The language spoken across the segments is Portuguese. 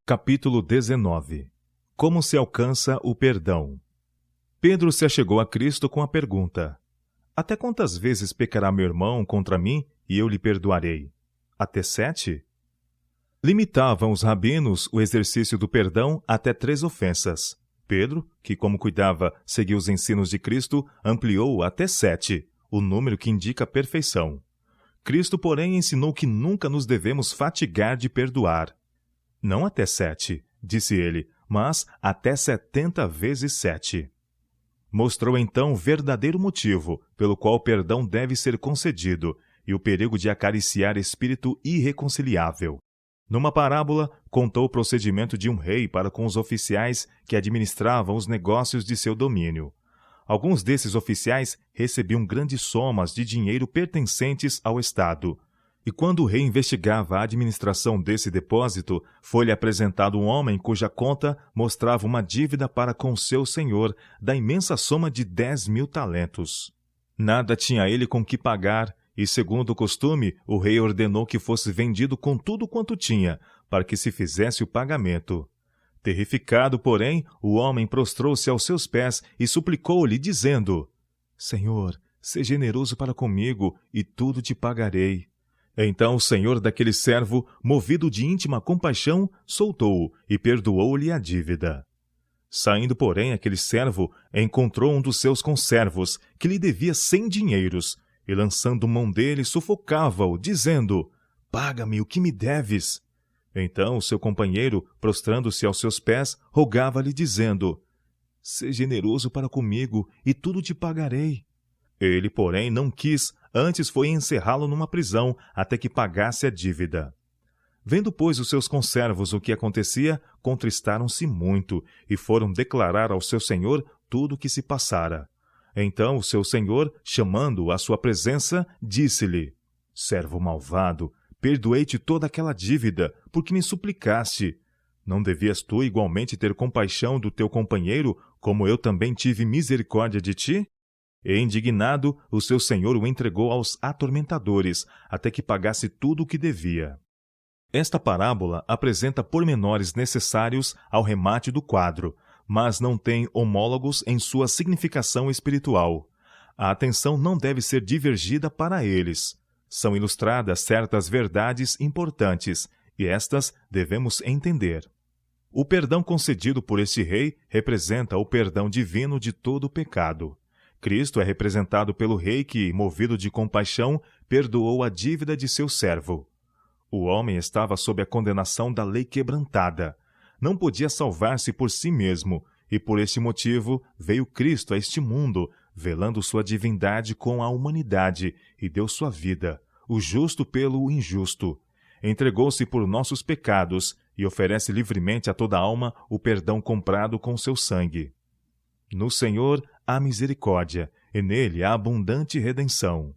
Capítulo 19. Como se alcança o perdão? Pedro se achegou a Cristo com a pergunta: Até quantas vezes pecará meu irmão contra mim e eu lhe perdoarei? Até 7? Limitavam os rabinos o exercício do perdão até 3 ofensas. Pedro, que como cuidava seguir os ensinos de Cristo, ampliou até 7, o número que indica a perfeição. Cristo, porém, ensinou que nunca nos devemos fatigar de perdoar. Não até 7, disse ele, mas até 70 vezes 7. Mostrou então o verdadeiro motivo pelo qual o perdão deve ser concedido e o perigo de acariciar espírito irreconciliável. Numa parábola, contou o procedimento de um rei para com os oficiais que administravam os negócios de seu domínio. Alguns desses oficiais recebiam grandes somas de dinheiro pertencentes ao Estado. E quando o rei investigava a administração desse depósito, foi-lhe apresentado um homem cuja conta mostrava uma dívida para com seu senhor da imensa soma de 10.000 talentos. Nada tinha ele com que pagar, e segundo o costume, o rei ordenou que fosse vendido com tudo quanto tinha, para que se fizesse o pagamento. Terrificado, porém, o homem prostrou-se aos seus pés e suplicou-lhe, dizendo: Senhor, seja generoso para comigo, e tudo te pagarei. Então o senhor daquele servo, movido de íntima compaixão, soltou-o e perdoou-lhe a dívida. Saindo, porém, aquele servo encontrou um dos seus conservos, que lhe devia 100 dinheiros, e lançando mão dele, sufocava-o, dizendo: Paga-me o que me deves. Então o seu companheiro, prostrando-se aos seus pés, rogava-lhe, dizendo: Seja generoso para comigo, e tudo te pagarei. Ele, porém, não quis, antes foi encerrá-lo numa prisão, até que pagasse a dívida. Vendo, pois, os seus conservos o que acontecia, contristaram-se muito, e foram declarar ao seu senhor tudo o que se passara. Então o seu senhor, chamando-o à sua presença, disse-lhe: Servo malvado, perdoei-te toda aquela dívida, porque me suplicaste. Não devias tu igualmente ter compaixão do teu companheiro, como eu também tive misericórdia de ti? E, indignado, o seu senhor o entregou aos atormentadores, até que pagasse tudo o que devia. Esta parábola apresenta pormenores necessários ao remate do quadro, mas não tem homólogos em sua significação espiritual. A atenção não deve ser divergida para eles. São ilustradas certas verdades importantes, e estas devemos entender. O perdão concedido por este rei representa o perdão divino de todo o pecado. Cristo é representado pelo rei que, movido de compaixão, perdoou a dívida de seu servo. O homem estava sob a condenação da lei quebrantada. Não podia salvar-se por si mesmo, e por este motivo veio Cristo a este mundo, velando sua divindade com a humanidade, e deu sua vida, o justo pelo injusto. Entregou-se por nossos pecados, e oferece livremente a toda alma o perdão comprado com seu sangue. No Senhor há misericórdia, e nele há abundante redenção.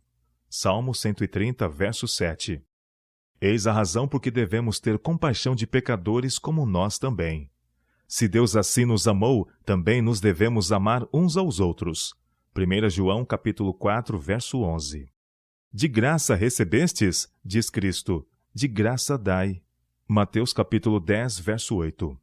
Salmo 130, verso 7. Eis a razão por que devemos ter compaixão de pecadores como nós também. Se Deus assim nos amou, também nos devemos amar uns aos outros. 1 João capítulo 4, verso 11. De graça recebestes, diz Cristo, de graça dai. Mateus capítulo 10, verso 8.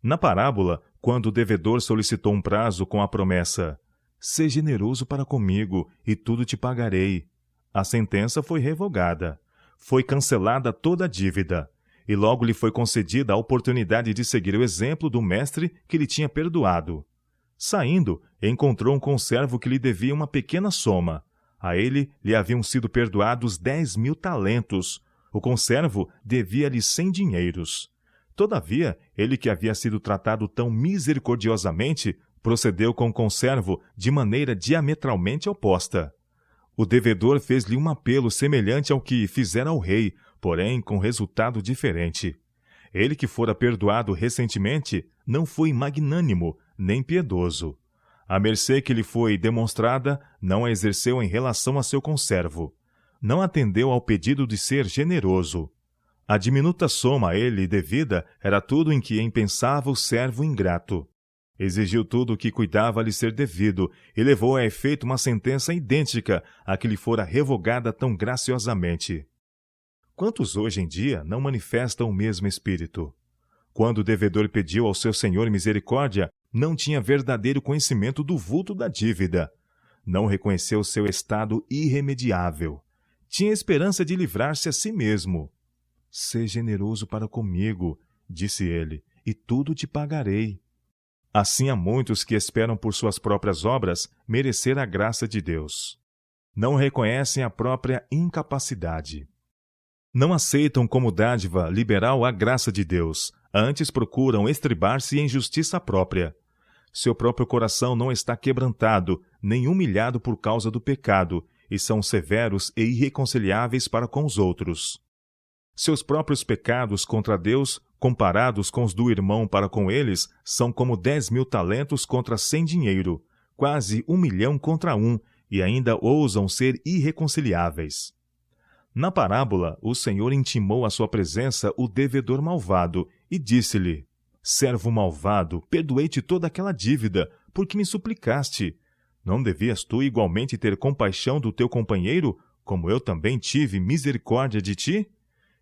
Na parábola, quando o devedor solicitou um prazo com a promessa: Seja generoso para comigo, e tudo te pagarei, a sentença foi revogada. Foi cancelada toda a dívida, e logo lhe foi concedida a oportunidade de seguir o exemplo do mestre que lhe tinha perdoado. Saindo, encontrou um conservo que lhe devia uma pequena soma. A ele lhe haviam sido perdoados 10.000 talentos. O conservo devia-lhe 100 dinheiros. Todavia, ele que havia sido tratado tão misericordiosamente, procedeu com o conservo de maneira diametralmente oposta. O devedor fez-lhe um apelo semelhante ao que fizera ao rei, porém com resultado diferente. Ele que fora perdoado recentemente não foi magnânimo, nem piedoso. A mercê que lhe foi demonstrada não a exerceu em relação a seu conservo. Não atendeu ao pedido de ser generoso. A diminuta soma a ele devida era tudo em que empensava o servo ingrato. Exigiu tudo o que cuidava lhe ser devido e levou a efeito uma sentença idêntica à que lhe fora revogada tão graciosamente. Quantos hoje em dia não manifestam o mesmo espírito? Quando o devedor pediu ao seu senhor misericórdia, não tinha verdadeiro conhecimento do vulto da dívida. Não reconheceu seu estado irremediável. Tinha esperança de livrar-se a si mesmo. "Sê generoso para comigo", disse ele, "e tudo te pagarei." Assim há muitos que esperam por suas próprias obras merecer a graça de Deus. Não reconhecem a própria incapacidade. Não aceitam como dádiva liberal a graça de Deus, antes procuram estribar-se em justiça própria. Seu próprio coração não está quebrantado, nem humilhado por causa do pecado, e são severos e irreconciliáveis para com os outros. Seus próprios pecados contra Deus, comparados com os do irmão para com eles, são como 10.000 talentos contra 100 dinheiro, quase 1.000.000 contra 1, e ainda ousam ser irreconciliáveis. Na parábola, o Senhor intimou à sua presença o devedor malvado e disse-lhe: "Servo malvado, perdoei-te toda aquela dívida, porque me suplicaste. Não devias tu igualmente ter compaixão do teu companheiro, como eu também tive misericórdia de ti?"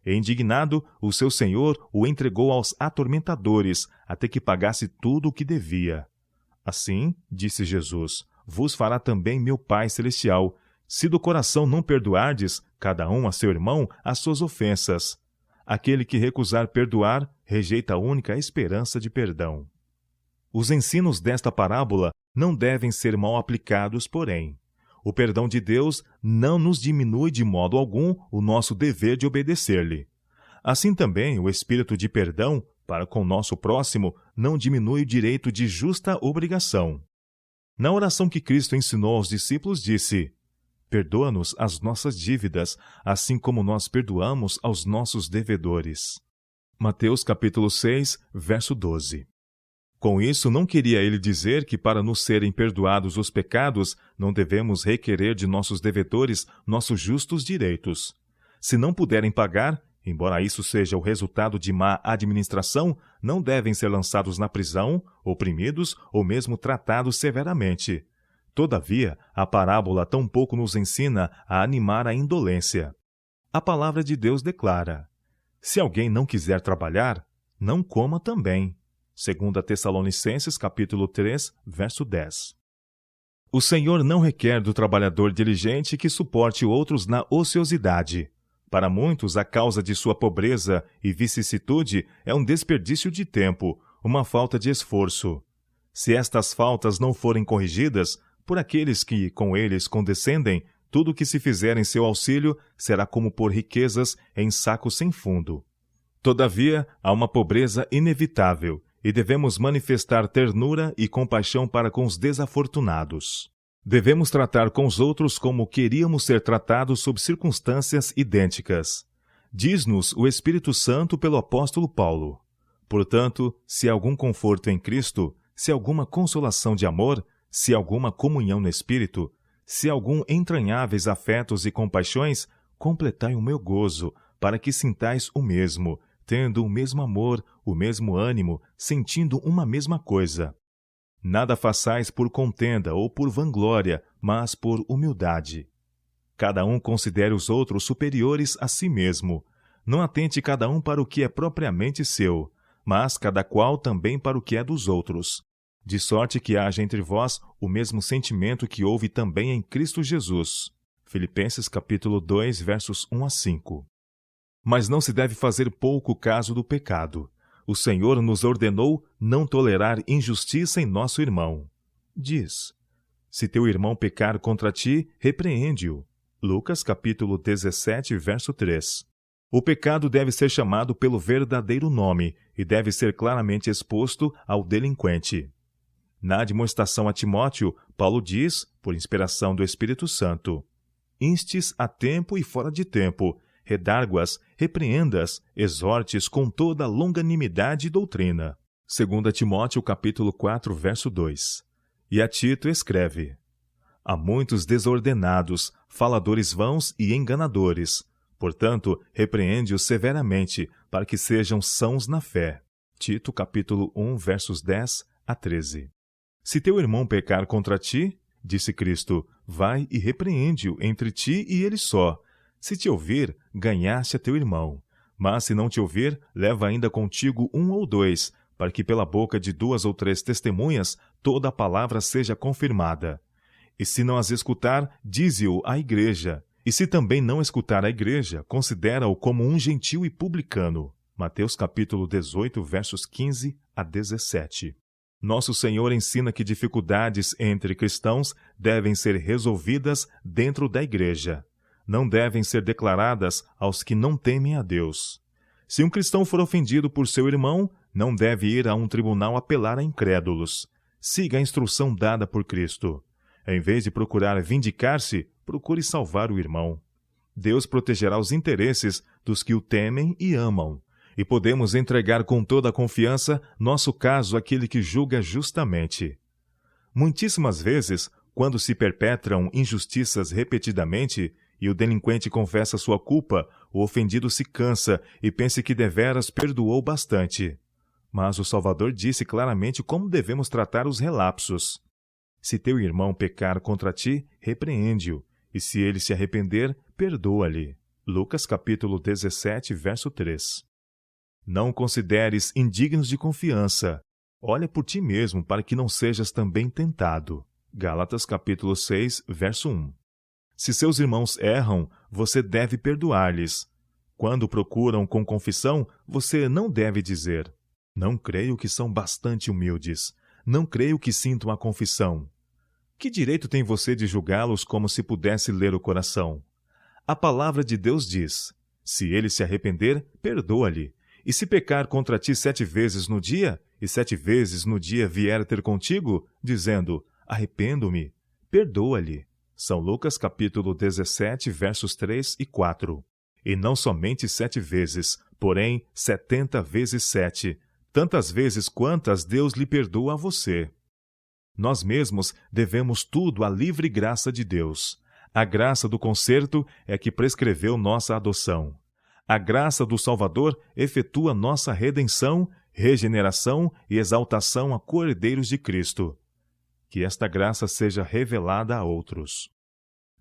E, indignado, o seu senhor o entregou aos atormentadores, até que pagasse tudo o que devia. Assim, disse Jesus, vos fará também meu Pai Celestial, se do coração não perdoardes, cada um a seu irmão, as suas ofensas. Aquele que recusar perdoar, rejeita a única esperança de perdão. Os ensinos desta parábola não devem ser mal aplicados, porém. O perdão de Deus não nos diminui de modo algum o nosso dever de obedecer-lhe. Assim também, o espírito de perdão, para com o nosso próximo, não diminui o direito de justa obrigação. Na oração que Cristo ensinou aos discípulos, disse: "Perdoa-nos as nossas dívidas, assim como nós perdoamos aos nossos devedores." Mateus capítulo 6, verso 12. Com isso, não queria ele dizer que para nos serem perdoados os pecados, não devemos requerer de nossos devedores nossos justos direitos. Se não puderem pagar, embora isso seja o resultado de má administração, não devem ser lançados na prisão, oprimidos ou mesmo tratados severamente. Todavia, a parábola tampouco nos ensina a animar a indolência. A palavra de Deus declara: "Se alguém não quiser trabalhar, não coma também." 2 Tessalonicenses capítulo 3, verso 10. O Senhor não requer do trabalhador diligente que suporte outros na ociosidade. Para muitos, a causa de sua pobreza e vicissitude é um desperdício de tempo, uma falta de esforço. Se estas faltas não forem corrigidas, por aqueles que com eles condescendem, tudo o que se fizer em seu auxílio será como pôr riquezas em saco sem fundo. Todavia, há uma pobreza inevitável, e devemos manifestar ternura e compaixão para com os desafortunados. Devemos tratar com os outros como queríamos ser tratados sob circunstâncias idênticas. Diz-nos o Espírito Santo pelo apóstolo Paulo: "Portanto, se há algum conforto em Cristo, se há alguma consolação de amor, se há alguma comunhão no Espírito, se há algum entranháveis afetos e compaixões, completai o meu gozo, para que sintais o mesmo, tendo o mesmo amor, o mesmo ânimo, sentindo uma mesma coisa. Nada façais por contenda ou por vanglória, mas por humildade. Cada um considere os outros superiores a si mesmo. Não atente cada um para o que é propriamente seu, mas cada qual também para o que é dos outros. De sorte que haja entre vós o mesmo sentimento que houve também em Cristo Jesus." Filipenses capítulo 2, versos 1 a 5. Mas não se deve fazer pouco caso do pecado. O Senhor nos ordenou não tolerar injustiça em nosso irmão. Diz: "Se teu irmão pecar contra ti, repreende-o." Lucas capítulo 17, verso 3. O pecado deve ser chamado pelo verdadeiro nome e deve ser claramente exposto ao delinquente. Na admoestação a Timóteo, Paulo diz, por inspiração do Espírito Santo: "Instes a tempo e fora de tempo, redarguas, repreendas, exortes com toda longanimidade e doutrina." 2 Timóteo capítulo 4, verso 2. E a Tito escreve: "Há muitos desordenados, faladores vãos e enganadores. Portanto, repreende-os severamente, para que sejam sãos na fé." Tito capítulo 1, versos 10 a 13. "Se teu irmão pecar contra ti, disse Cristo, vai e repreende-o entre ti e ele só. Se te ouvir, ganhaste a teu irmão. Mas se não te ouvir, leva ainda contigo 1 ou 2, para que pela boca de 2 ou 3 testemunhas toda a palavra seja confirmada. E se não as escutar, dize-o à igreja. E se também não escutar a igreja, considera-o como um gentil e publicano. Mateus capítulo 18, versos 15 a 17. Nosso Senhor ensina que dificuldades entre cristãos devem ser resolvidas dentro da igreja. Não devem ser declaradas aos que não temem a Deus. Se um cristão for ofendido por seu irmão, não deve ir a um tribunal apelar a incrédulos. Siga a instrução dada por Cristo. Em vez de procurar vindicar-se, procure salvar o irmão. Deus protegerá os interesses dos que o temem e amam, e podemos entregar com toda a confiança nosso caso àquele que julga justamente. Muitíssimas vezes, quando se perpetram injustiças repetidamente, e o delinquente confessa sua culpa, o ofendido se cansa e pensa que deveras perdoou bastante. Mas o Salvador disse claramente como devemos tratar os relapsos. Se teu irmão pecar contra ti, repreende-o, e se ele se arrepender, perdoa-lhe. Lucas capítulo 17, verso 3. Não consideres indignos de confiança. Olha por ti mesmo para que não sejas também tentado. Gálatas capítulo 6, verso 1. Se seus irmãos erram, você deve perdoar-lhes. Quando procuram com confissão, você não deve dizer: não creio que são bastante humildes. Não creio que sintam a confissão. Que direito tem você de julgá-los como se pudesse ler o coração? A palavra de Deus diz: se ele se arrepender, perdoa-lhe. E se pecar contra ti 7 vezes no dia, e 7 vezes no dia vier ter contigo, dizendo: arrependo-me, perdoa-lhe. São Lucas capítulo 17, versos 3 e 4. E não somente 7 vezes, porém 70 vezes 7, tantas vezes quantas Deus lhe perdoa a você. Nós mesmos devemos tudo à livre graça de Deus. A graça do conserto é que prescreveu nossa adoção. A graça do Salvador efetua nossa redenção, regeneração e exaltação a co-herdeiros de Cristo. Que esta graça seja revelada a outros.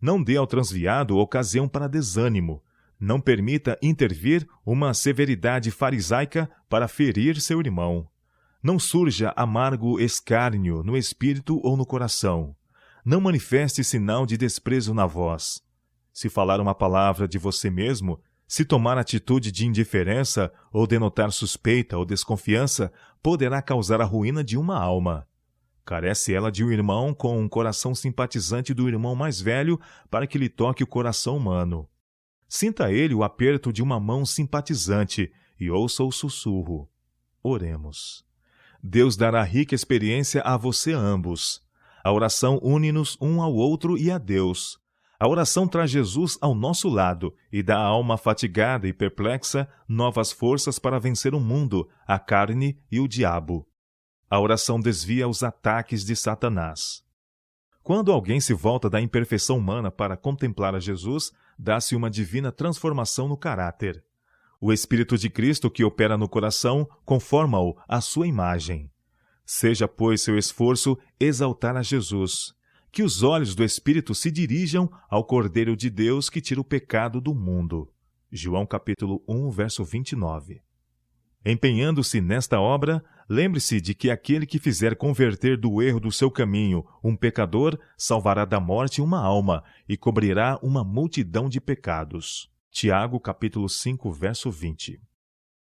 Não dê ao transviado ocasião para desânimo. Não permita intervir uma severidade farisaica para ferir seu irmão. Não surja amargo escárnio no espírito ou no coração. Não manifeste sinal de desprezo na voz. Se falar uma palavra de você mesmo, se tomar atitude de indiferença ou denotar suspeita ou desconfiança, poderá causar a ruína de uma alma. Carece ela de um irmão com um coração simpatizante do irmão mais velho para que lhe toque o coração humano. Sinta ele o aperto de uma mão simpatizante e ouça o sussurro. Oremos. Deus dará rica experiência a você ambos. A oração une-nos um ao outro e a Deus. A oração traz Jesus ao nosso lado e dá à alma fatigada e perplexa novas forças para vencer o mundo, a carne e o diabo. A oração desvia os ataques de Satanás. Quando alguém se volta da imperfeição humana para contemplar a Jesus, dá-se uma divina transformação no caráter. O Espírito de Cristo que opera no coração conforma-o à sua imagem. Seja, pois, seu esforço exaltar a Jesus. Que os olhos do Espírito se dirijam ao Cordeiro de Deus que tira o pecado do mundo. João capítulo 1, verso 29. Empenhando-se nesta obra, lembre-se de que aquele que fizer converter do erro do seu caminho um pecador, salvará da morte uma alma e cobrirá uma multidão de pecados. Tiago, capítulo 5, verso 20.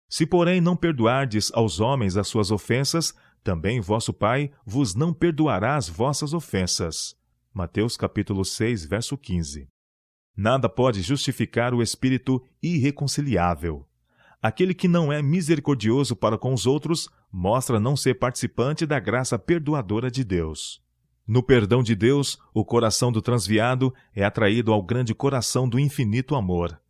Se, porém, não perdoardes aos homens as suas ofensas, também vosso Pai vos não perdoará as vossas ofensas. Mateus, capítulo 6, verso 15. Nada pode justificar o espírito irreconciliável. Aquele que não é misericordioso para com os outros mostra não ser participante da graça perdoadora de Deus. No perdão de Deus, o coração do transviado é atraído ao grande coração do infinito amor.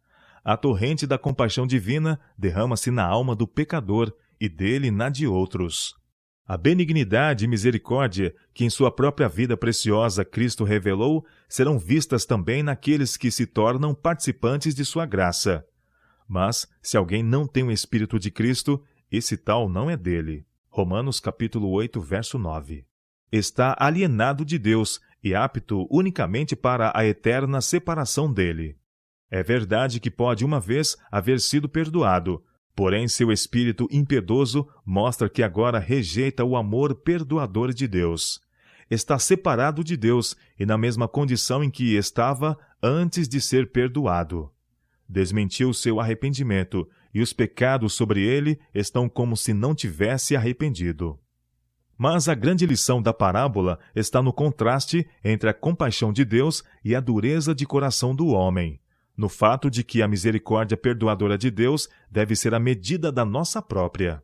A torrente da compaixão divina derrama-se na alma do pecador e dele na de outros. A benignidade e misericórdia que em sua própria vida preciosa Cristo revelou serão vistas também naqueles que se tornam participantes de sua graça. Mas, se alguém não tem o Espírito de Cristo, esse tal não é dele. Romanos capítulo 8, verso 9. Está alienado de Deus e apto unicamente para a eterna separação dele. É verdade que pode uma vez haver sido perdoado, porém seu espírito impiedoso mostra que agora rejeita o amor perdoador de Deus. Está separado de Deus e na mesma condição em que estava antes de ser perdoado. Desmentiu seu arrependimento, e os pecados sobre ele estão como se não tivesse arrependido. Mas a grande lição da parábola está no contraste entre a compaixão de Deus e a dureza de coração do homem, no fato de que a misericórdia perdoadora de Deus deve ser a medida da nossa própria.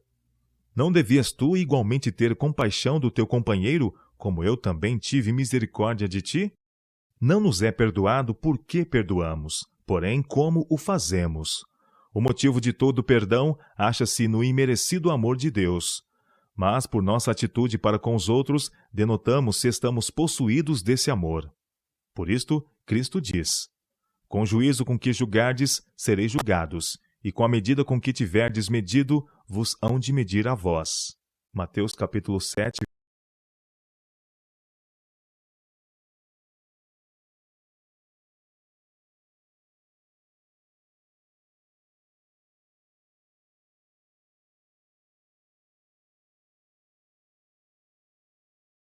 Não devias tu igualmente ter compaixão do teu companheiro, como eu também tive misericórdia de ti? Não nos é perdoado porque perdoamos, porém como o fazemos. O motivo de todo perdão acha-se no imerecido amor de Deus. Mas, por nossa atitude para com os outros, denotamos se estamos possuídos desse amor. Por isto, Cristo diz: com o juízo com que julgardes, sereis julgados, e com a medida com que tiverdes medido, vos hão de medir a vós. Mateus capítulo 7,